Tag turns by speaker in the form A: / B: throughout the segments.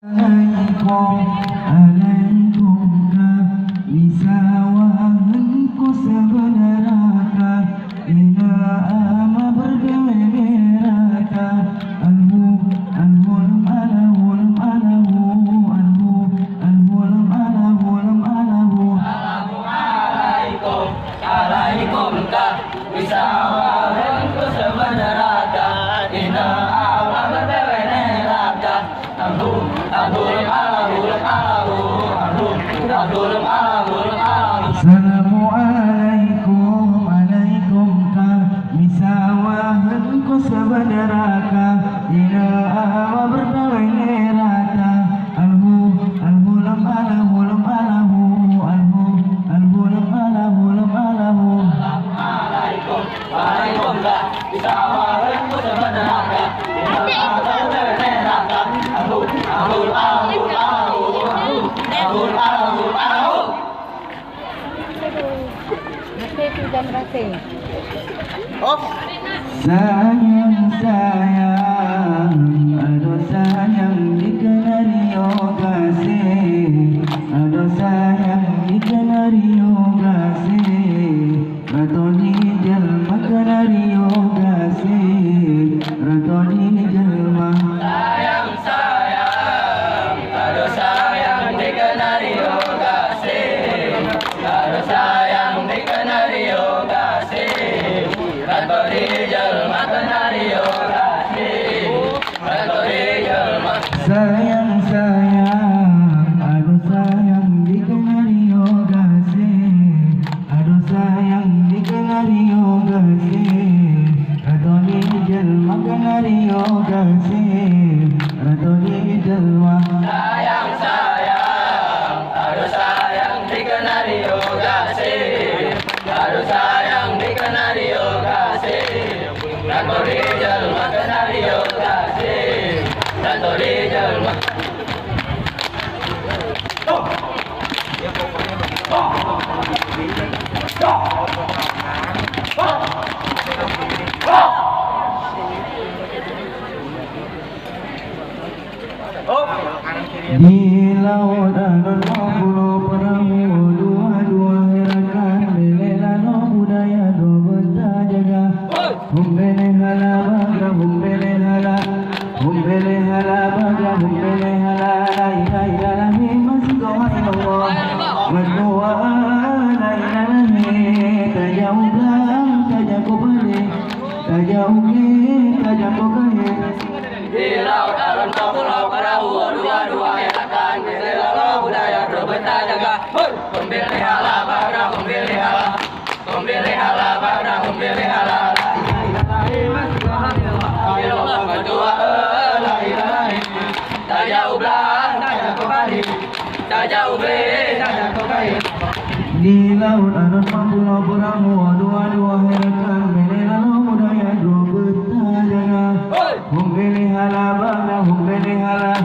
A: Assalamualaikum, alaikum ka misawahan ko sa bandara ka inaawa berdawai neraka alhu alhulam alahu lam alahu alhu alhulam alahu lam alahu.
B: Assalamualaikum, alaikum ka misawahan ko sa bandara ka inaawa berdawai neraka alhu alhulam alahu alhu alhulam alahu.
A: Sayang sayang, aduh sayang dikenal kasih, aduh sayang dikenal kasih, ratoni jelma kenal kasih, ratoni jelma.
B: Sayang sayang, aduh sayang dikenal kasih, aduh sayang dikenal kasih, ratoni jelma kenal kasih, ratoni jelma.
A: Sayang sayang, aduh sayang dikenal kasih, aduh sayang dikenal kasih, ratoni jelma kenal kasih, ratoni jelma.
B: Sayang sayang, aduh sayang dikenal kasih, aduh sayang dikenal kasih, ratoni jelma kenal kasih, ratoni jelma.
A: Di laut ada 20 perahu, dua-dua herakan belelano budaya dua benda jaga. Humbele hala baga, humbele hala, humbele hala baga, humbele hala. La ilaha illallah, masih Allah. Berdua la ilaha tajauh belang, tajauh balik, tajauh ke, tajauh kaya.
B: Di laut alun pulau perahu, dua-dua herakan belelano budaya dua benda jaga. Humbele hala baga, humbele hala, humbele hala baga, humbele hala.
A: Di laut ada 40 perahu, dua-dua herakan belelano budaya dua benda jaga. Humbele hala baga, humbele hala,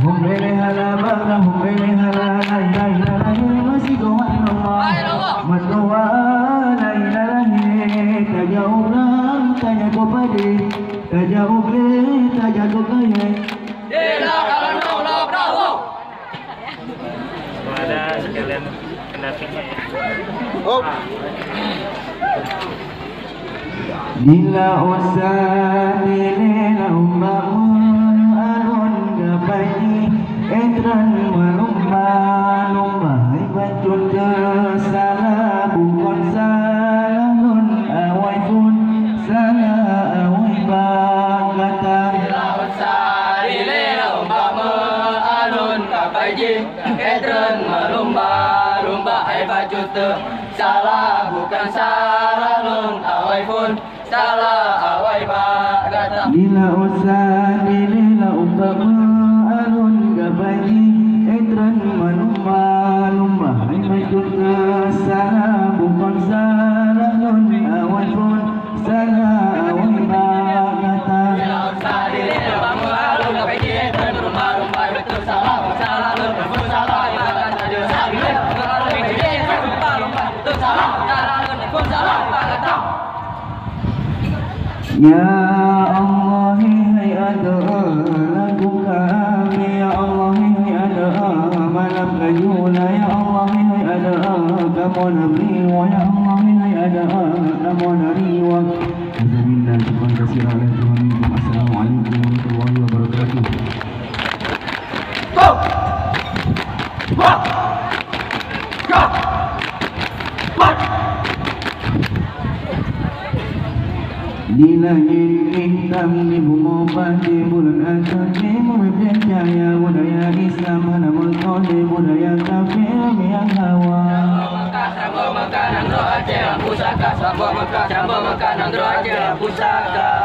A: humbele hala baga, humbele hala. La ilaha illallah, masih Allah. Madua la ilaha tajauh belang, tajauh balik, tajauh ke, tajauh kaya.
B: Di laut alun pulau perahu.
C: Ada sekalian pendampingnya ya.
A: Bila usah dilela umbamun alun gapai entran malumba lumba ibadun salah bukan salun awai pun salah awai bagata.
B: Laut sari lelong bama alun kapaji ketren melumba lumba ai bajut salah bukan salah lun awai pun salah awai bagata.
A: Bila usah dilela umpama alun gapai entran malumba lumba ibadun salah bukan salun awai pun salah awai bagata.
B: Laut sari lelong bama alun kapaji ketren melumba lumba betul salah salah lun betul salah bagata. Sari lelong bama alun kapaji ketren melumba lumba betul salah salah lun betul salah bagata.
A: Ya Allah, hai adha lagu kami, ya Allah. Namun abri wa ya Allah hai ada namun ari wa Alhamdulillah terima kasih oleh Tuhan. Assalamualaikum warahmatullahi wabarakatuh.
B: Go! Go! Go! March!
A: Di langit hitam di bumi padi bulan asam di bumi cahaya budaya Islam hana mengkode budaya kafir yang hawa.
B: Sambo Mekah nang roh Aceh pusaka. Sambo Mekah nang roh Aceh pusaka.